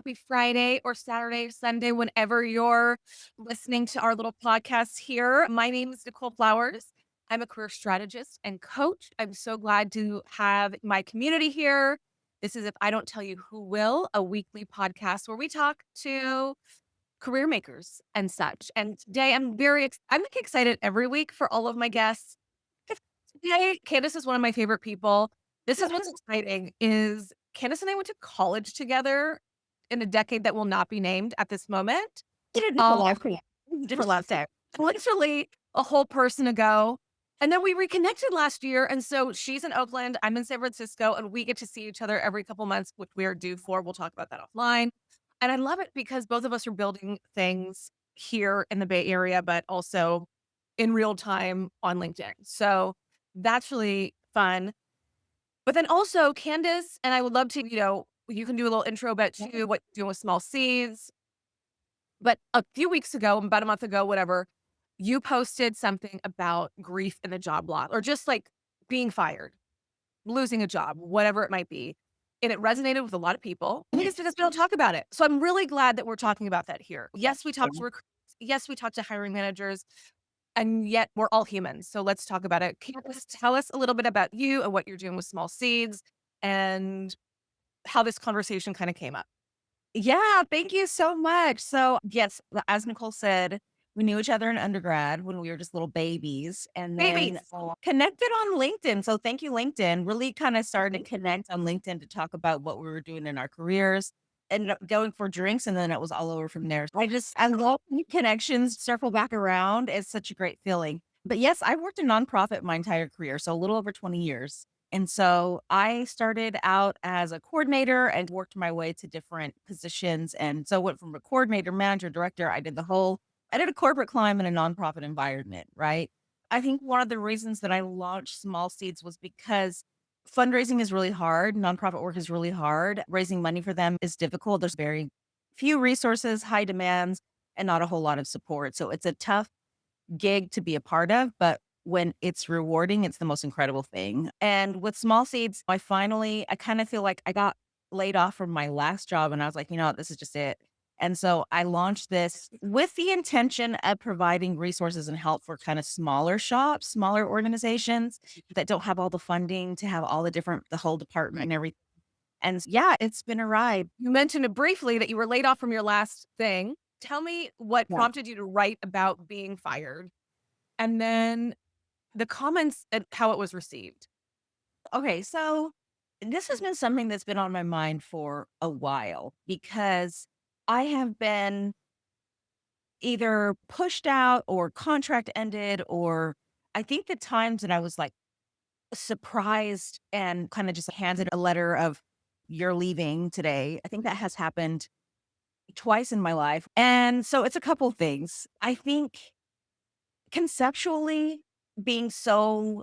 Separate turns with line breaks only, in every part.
Happy Friday or Saturday or Sunday, whenever you're listening to our little podcast here. My name is Nicole Flowers. I'm a career strategist and coach. I'm so glad to have my community here. This is If I Don't Tell You Who Will, a weekly podcast where we talk to career makers and such. And today I'm like excited every week for all of my guests. Today, Candace is one of my favorite people. This is what's exciting is Candace and I went to college together in a decade that will not be named at this moment.
In a different
Um,
life, yeah.
different lifestyle. Literally a whole person ago. And then we reconnected last year. And so she's in Oakland, I'm in San Francisco, and we get to see each other every couple months, which we are due for. We'll talk about that offline. And I love it because both of us are building things here in the Bay Area, but also in real time on LinkedIn. So that's really fun. But then also Candace, and I would love to, you can do a little intro about too what you're doing with Small Seeds. But a few weeks ago, about a month ago, whatever, you posted something about grief in the job lot or just like being fired, losing a job, whatever it might be. And it resonated with a lot of people because we don't talk about it. So I'm really glad that we're talking about that here. Yes, we talk to recruiters. Yes, we talk to hiring managers, and yet we're all humans. So let's talk about it. Can you just tell us a little bit about you and what you're doing with Small Seeds and how this conversation kind of came up?
Yeah, thank you so much. So, yes, as Nicole said, we knew each other in undergrad when we were just little babies and then
Babies.
connected on LinkedIn. So, thank you, LinkedIn. Really kind of started to connect on LinkedIn to talk about what we were doing in our careers. Ended up going for drinks and then it was all over from there. I love new connections, circle back around. It's such a great feeling. But yes, I worked in nonprofit my entire career, so a little over 20 years. And so I started out as a coordinator and worked my way to different positions. And so went from a coordinator, manager, director. I did a corporate climb in a nonprofit environment, right? I think one of the reasons that I launched Small Seeds was because fundraising is really hard. Nonprofit work is really hard. Raising money for them is difficult. There's very few resources, high demands, and not a whole lot of support. So it's a tough gig to be a part of, but when it's rewarding, it's the most incredible thing. And with Small Seeds, I kind of feel like I got laid off from my last job and I was like, you know what, this is just it. And so I launched this with the intention of providing resources and help for kind of smaller shops, smaller organizations that don't have all the funding to have the whole department and everything. And yeah, it's been a ride.
You mentioned it briefly that you were laid off from your last thing. Tell me what
Yeah.
prompted you to write about being fired and then the comments and how it was received.
Okay, so this has been something that's been on my mind for a while because I have been either pushed out or contract ended, or I think the times that I was like surprised and kind of just handed a letter of, you're leaving today. I think that has happened twice in my life. And so it's a couple things. I think conceptually, being so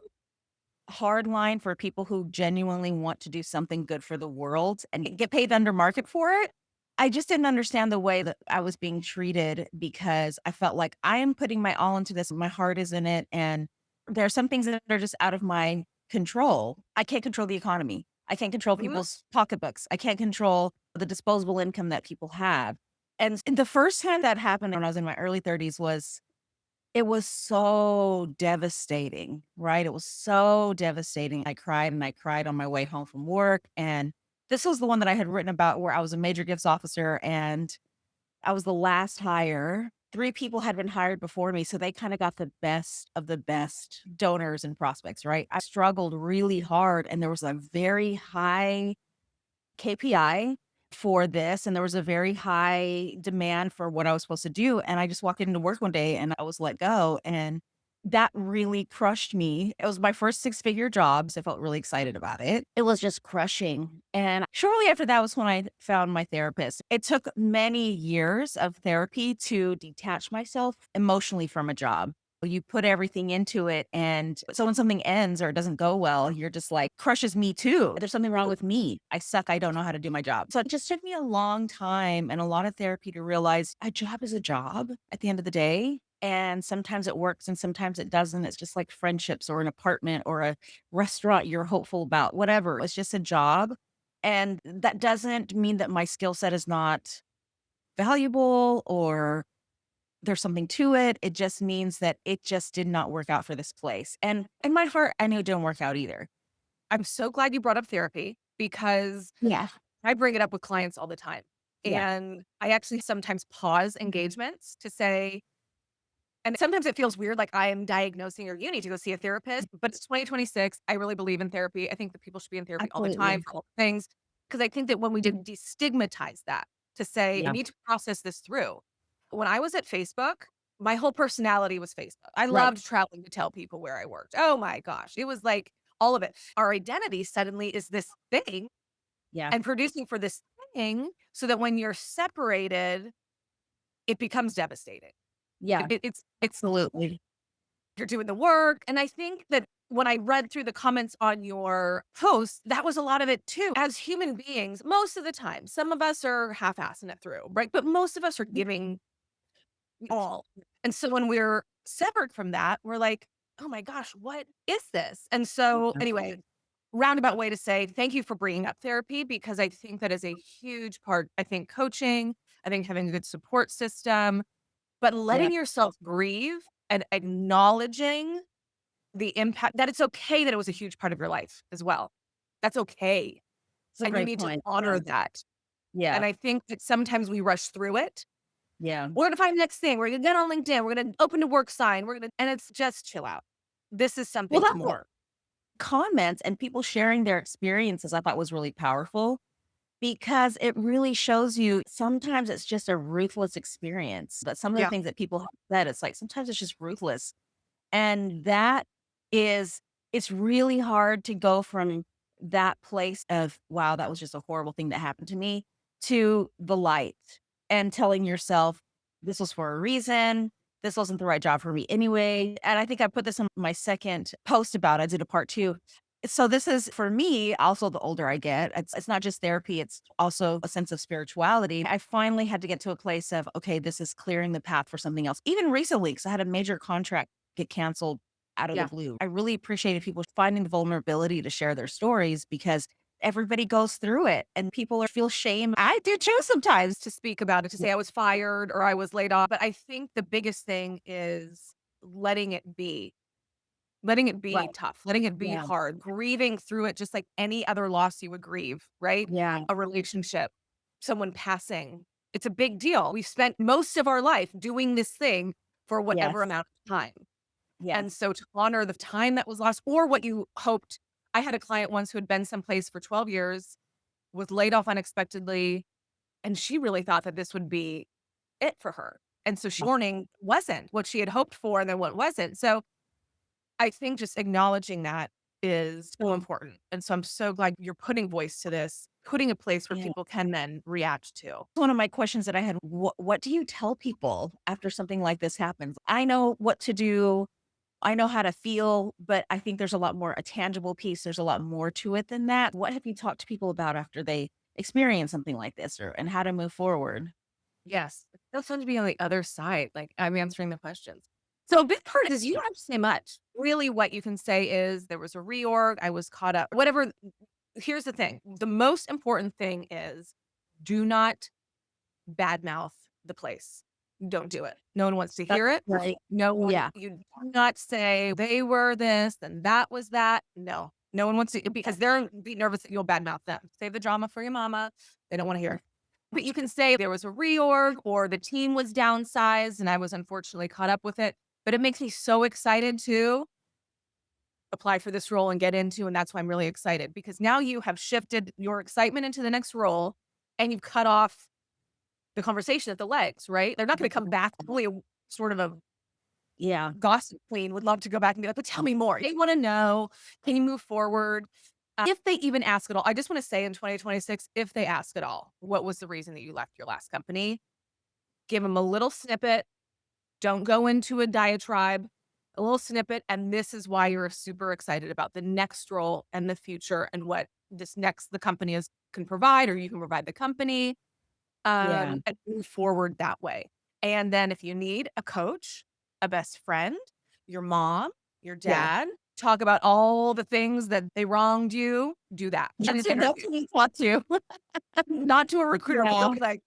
hard line for people who genuinely want to do something good for the world and get paid under market for it. I just didn't understand the way that I was being treated because I felt like I am putting my all into this. My heart is in it. And there are some things that are just out of my control. I can't control the economy. I can't control
Mhm.
people's pocketbooks. I can't control the disposable income that people have. And the first time that happened when I was in my early 30s was it was so devastating, right? It was so devastating. I cried and I cried on my way home from work. And this was the one that I had written about where I was a major gifts officer and I was the last hire. Three people had been hired before me. So they kind of got the best of the best donors and prospects, right? I struggled really hard and there was a very high KPI for this, and there was a very high demand for what I was supposed to do, and I just walked into work one day and I was let go, and that really crushed me. It was my first six-figure job, so I felt really excited about it. It was just crushing, and shortly after that was when I found my therapist. It took many years of therapy to detach myself emotionally from a job. You put everything into it. And so when something ends or it doesn't go well, you're just like, crushes me too. There's something wrong with me. I suck. I don't know how to do my job. So it just took me a long time and a lot of therapy to realize a job is a job at the end of the day. And sometimes it works and sometimes it doesn't. It's just like friendships or an apartment or a restaurant you're hopeful about, whatever. It's just a job. And that doesn't mean that my skill set is not valuable or there's something to it. It just means that it just did not work out for this place. And in my heart, I knew it didn't work out either.
I'm so glad you brought up therapy because
Yeah.
I bring it up with clients all the time.
Yeah.
And I actually sometimes pause engagements to say, and sometimes it feels weird, like I am diagnosing or you need to go see a therapist, but it's 2026. I really believe in therapy. I think that people should be in therapy all the time
Absolutely.
for all things. Because I think that when we did destigmatize that to say, I
Yeah.
need to process this through. When I was at Facebook, my whole personality was Facebook. I
Right.
loved traveling to tell people where I worked. Oh my gosh. It was like all of it. Our identity suddenly is this thing
Yeah.
and producing for this thing so that when you're separated, it becomes devastating.
Yeah.
It's
Absolutely.
you're doing the work, and I think that when I read through the comments on your post, that was a lot of it too. As human beings, most of the time, some of us are half-assing it through, right? But most of us are giving all. And so when we're severed from that, we're like, "Oh my gosh, what is this?" And so
Yeah.
anyway, roundabout way to say thank you for bringing up therapy because I think that is a huge part. I think coaching, I think having a good support system, but
Yeah.
letting yourself grieve and acknowledging the impact that it's okay that it was a huge part of your life as well. That's okay,
It's a
and you
great
need to
point. Yeah.
honor that,
Yeah.
and I think that sometimes we rush through it.
Yeah.
We're gonna find the next thing, we're gonna get on LinkedIn, we're gonna open to work sign, we're gonna and it's just chill out. This is
Well,
something
that's what
more.
comments and people sharing their experiences I thought was really powerful because it really shows you sometimes it's just a ruthless experience. But some of the
Yeah,
things that people have said, it's like sometimes it's just ruthless. And that is it's really hard to go from that place of, "Wow, that was just a horrible thing that happened to me," to the light and telling yourself, "This was for a reason. This wasn't the right job for me anyway." And I think I put this on my second post about it. I did a part 2. So this is for me, also the older I get, it's not just therapy, it's also a sense of spirituality. I finally had to get to a place of, okay, this is clearing the path for something else. Even recently, because I had a major contract get canceled out of the
yeah.
blue. I really appreciated people finding the vulnerability to share their stories because everybody goes through it and people feel shame. I do too sometimes.
To speak about it, to
Yeah.
say I was fired or I was laid off, but I think the biggest thing is letting it be. Letting it be
Right.
tough, letting it be
Yeah.
hard, grieving through it just like any other loss you would grieve, right?
Yeah.
A relationship, someone passing. It's a big deal. We've spent most of our life doing this thing for whatever
Yes.
amount of time. And
Yes.
so to honor the time that was lost or what you hoped. I had a client once who had been someplace for 12 years, was laid off unexpectedly, and she really thought that this would be it for her. And so she mourning wasn't what she had hoped for and then what wasn't. So I think just acknowledging that is so important, and so I'm so glad you're putting voice to this, putting a place where
Yeah.
people can then react to.
One of my questions that I had, what do you tell people after something like this happens? I know what to do. I know how to feel, but I think there's a lot more a tangible piece. There's a lot more to it than that. What have you talked to people about after they experience something like this or and how to move forward?
Yes, it feels fun to be on the other side, like, I'm answering the questions. So a big part is you don't have to say much. Really what you can say is, "There was a reorg, I was caught up," whatever. Here's the thing, the most important thing is do not badmouth the place. Don't do it. No one wants to
That's
hear it.
right.
No one
Yeah.
you do not say, "They were this and that was that." No. No one wants to because they're be nervous that you'll badmouth them. Save the drama for your mama. They don't wanna hear. But you can say there was a reorg or the team was downsized and I was unfortunately caught up with it. But it makes me so excited to apply for this role and get into, and that's why I'm really excited because now you have shifted your excitement into the next role and you've cut off the conversation at the legs, right? They're not gonna come back. Only a sort of a
Yeah.
gossip queen would love to go back and be like, "But tell me more." They wanna know, "Can you move forward?" If they even ask at all, I just wanna say in 2026, if they ask at all, "What was the reason that you left your last company?" Give them a little snippet. Don't go into a diatribe, a little snippet, and this is why you're super excited about the next role and the future and what the company is can provide or you can provide the company.
Yeah.
And move forward that way. And then if you need a coach, a best friend, your mom, your
Yeah.
dad, talk about all the things that they wronged you, do that in an
That's
interview.
what you want to.
Not to a recruiter, but
Yeah.
don't be like,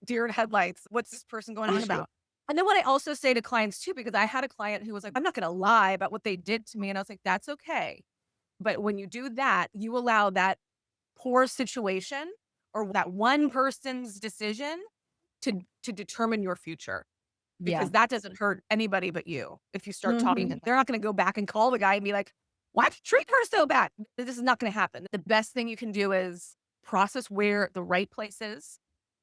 deer in headlights. What's this person going
For
on
sure.
about? And then what I also say to clients too, because I had a client who was like, I'm not going to lie about what they did to me. And I was like, that's okay. But when you do that, you allow that poor situation or that one person's decision to determine your future,
Yeah.
because that doesn't hurt anybody but you. If you start talking,
Mhm.
and they're not going to go back and call the guy and be like, why'd you treat her so bad? This is not going to happen. The best thing you can do is process where the right place is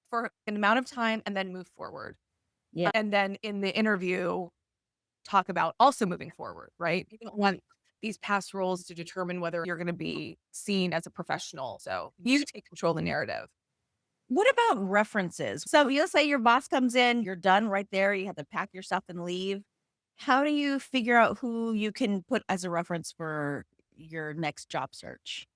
for an amount of time and then move forward.
Yeah.
And then in the interview, talk about also moving forward, right? You don't want these past roles to determine whether you're going to be seen as a professional. So you take control of the narrative.
What about references? So you'll say your boss comes in, you're done right there, you have to pack your stuff and leave. How do you figure out who you can put as a reference for your next job search?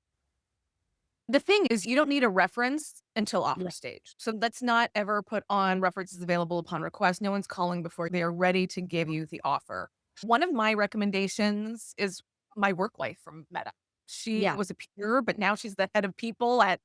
The thing is, you don't need a reference until offer
Yeah.
stage. So let's not ever put on references available upon request. No one's calling before they are ready to give you the offer. One of my recommendations is my work wife from Meta. She
Yeah.
was a peer, but now she's the head of people at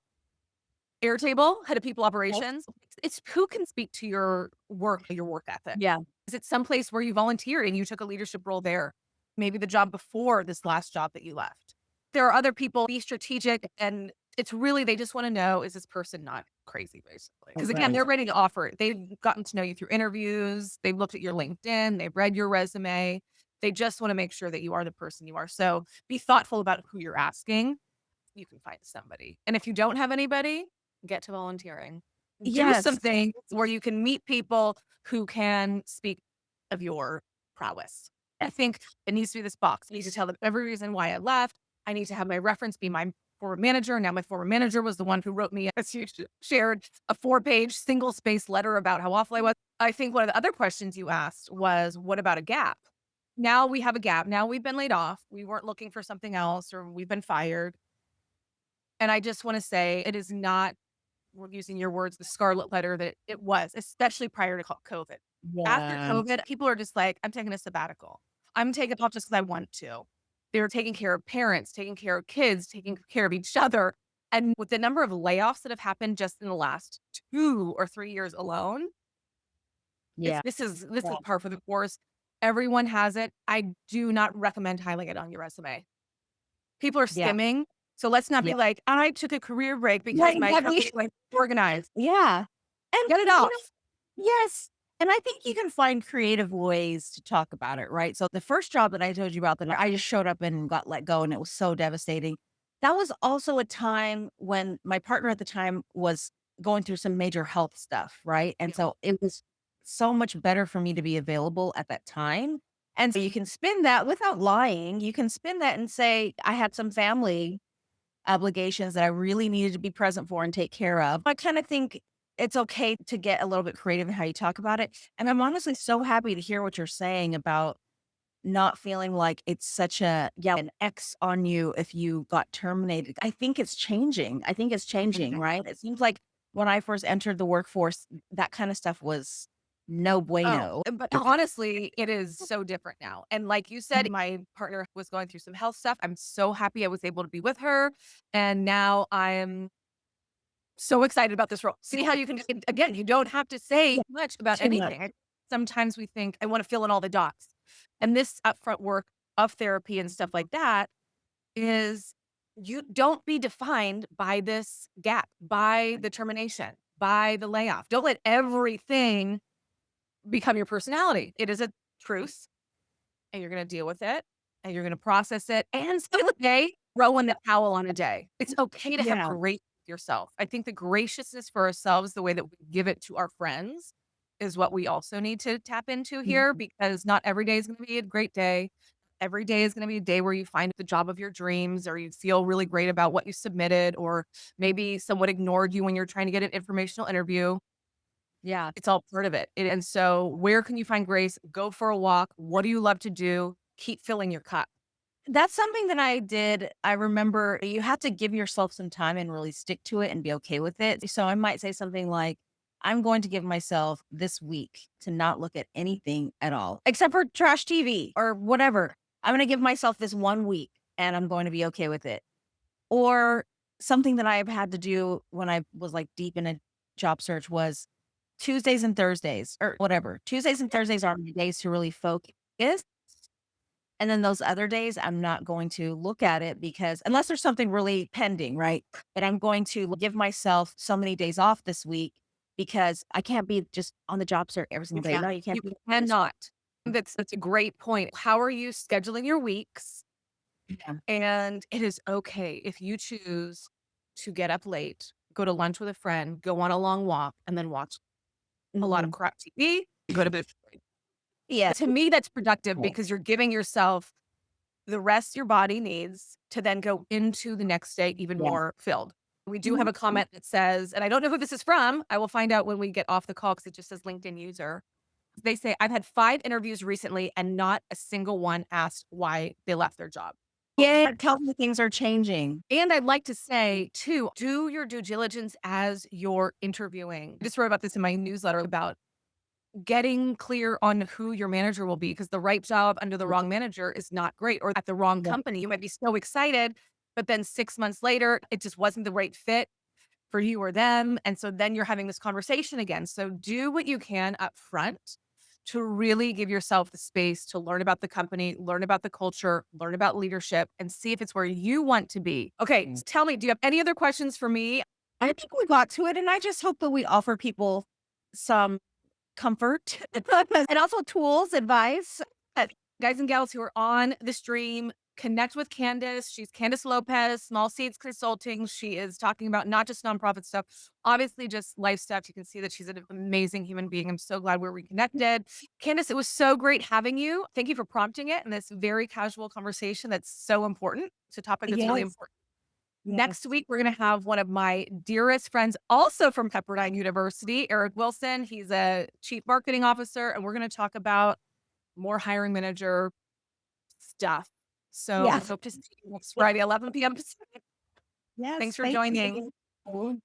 Airtable, head of people
Okay.
operations. It's who can speak to your work ethic.
Yeah.
Is it someplace where you volunteered and you took a leadership role there? Maybe the job before this last job that you left. There are other people, be strategic, and it's really they just want to know, is this person not crazy, basically? Because again,
Right.
they're ready to offer it. They've gotten to know you through interviews, they've looked at your LinkedIn, they've read your resume. They just want to make sure that you are the person you are. So be thoughtful about who you're asking. You can find somebody. And if you don't have anybody, get to volunteering. Do
Yes.
some things where you can meet people who can speak of your prowess. I think it needs to be this box. I need to tell them every reason why I left. I need to have my reference be my former manager. Now, my former manager was the one who wrote me, as you shared, a 4-page single space letter about how awful I was. I think one of the other questions you asked was, what about a gap? Now we have a gap. Now we've been laid off. We weren't looking for something else, or we've been fired. And I just want to say it is not, we're using your words, the scarlet letter that it was, especially prior to COVID. After
Yeah.
COVID, people are just like, I'm taking a sabbatical. I'm taking off just because I want to. They're taking care of parents, taking care of kids, taking care of each other. And with the number of layoffs that have happened just in the last 2 or 3 years alone,
Yeah.
this is
Yeah.
par for the course. Everyone has it. I do not recommend highlighting it on your resume. People are
Yeah.
skimming. So let's not
Yeah.
be like, I took a career break
Yeah,
because my
exactly.
company like organized.
Yeah. And,
Get it
you know,
off.
yes. And I think you can find creative ways to talk about it, right? So the first job that I told you about that I just showed up and got let go and it was so devastating. That was also a time when my partner at the time was going through some major health stuff, right? And
Yeah.
so it was so much better for me to be available at that time. And so you can spin that without lying. You can spin that and say, I had some family obligations that I really needed to be present for and take care of. I kind of think it's okay to get a little bit creative in how you talk about it. And I'm honestly so happy to hear what you're saying about not feeling like it's such an X on you if you got terminated. I think it's changing. I think it's changing, right? It seems like when I first entered the workforce, that kind of stuff was no
Oh,
bueno.
but honestly, it is so different now. And like you said, my partner was going through some health stuff. I'm so happy I was able to be with her. And now I'm so excited about this role. See how you can, again, you don't have to say
Yeah,
much about
too much.
anything. Sometimes we think, I want to fill in all the dots. And this upfront work of therapy and stuff like that is, you don't be defined by this gap, by the termination, by the layoff. Don't let everything become your personality. It is a truth, and you're gonna deal with it, and you're gonna process it, and still a day, throw in the towel on a day. It's okay to have
Yeah.
grace with yourself. I think the graciousness for ourselves, the way that we give it to our friends, is what we also need to tap into here,
Mhm.
because not every day is gonna be a great day. Every day is gonna be a day where you find the job of your dreams, or you feel really great about what you submitted, or maybe someone ignored you when you're trying to get an informational interview.
Yeah.
It's all part of it. And so where can you find grace? Go for a walk. What do you love to do? Keep filling your cup.
That's something that I did. I remember you have to give yourself some time and really stick to it and be okay with it. So I might say something like, I'm going to give myself this week to not look at anything at all, except for trash TV or whatever. I'm gonna give myself this 1 week, and I'm going to be okay with it. Or something that I've had to do when I was, like, deep in a job search was Tuesdays and Thursdays or whatever. Tuesdays and Thursdays are my days to really focus, and then those other days, I'm not going to look at it because unless there's something really pending, right? But I'm going to give myself so many days off this week because I can't be just on the job search every
You
single day.
can't.
No, you can't
You
do this.
cannot. That's a great point. How are you scheduling your weeks?
Yeah.
And it is okay if you choose to get up late, go to lunch with a friend, go on a long walk, and then watch a lot of
Mhm.
crap TV, go to bed.
Yeah.
To me, that's productive because you're giving yourself the rest your body needs to then go into the next day even
Yeah.
more filled. We do have
Mhm.
a comment that says, and I don't know who this is from. I will find out when we get off the call because it just says LinkedIn user. They say, I've had 5 interviews recently and not a single one asked why they left their job.
Yeah, tell me things are changing.
And I'd like to say too, do your due diligence as you're interviewing. I just wrote about this in my newsletter about getting clear on who your manager will be because the right job under the wrong manager is not great or at the wrong
Yeah.
company. You might be so excited, but then 6 months later, it just wasn't the right fit for you or them. And so then you're having this conversation again. So do what you can up front to really give yourself the space to learn about the company, learn about the culture, learn about leadership, and see if it's where you want to be. Okay, tell me, do you have any other questions for me?
I think we got to it, and I just hope that we offer people some comfort and also tools, advice.
Guys and gals who are on the stream, connect with Candace. She's Candace Lopez, Small Seeds Consulting. She is talking about not just nonprofit stuff, obviously just life stuff. You can see that she's an amazing human being. I'm so glad we're reconnected. Candace, it was so great having you. Thank you for prompting it in this very casual conversation that's so important. It's a topic that's really
Yes,
important. Next
yes.
week, we're going to have one of my dearest friends, also from Pepperdine University, Eric Wilson. He's a chief marketing officer, and we're going to talk about more hiring manager stuff. So I
Yeah.
hope to see you next Friday, 11 p.m. Pacific.
Yes,
Thanks for
thank
joining.
you.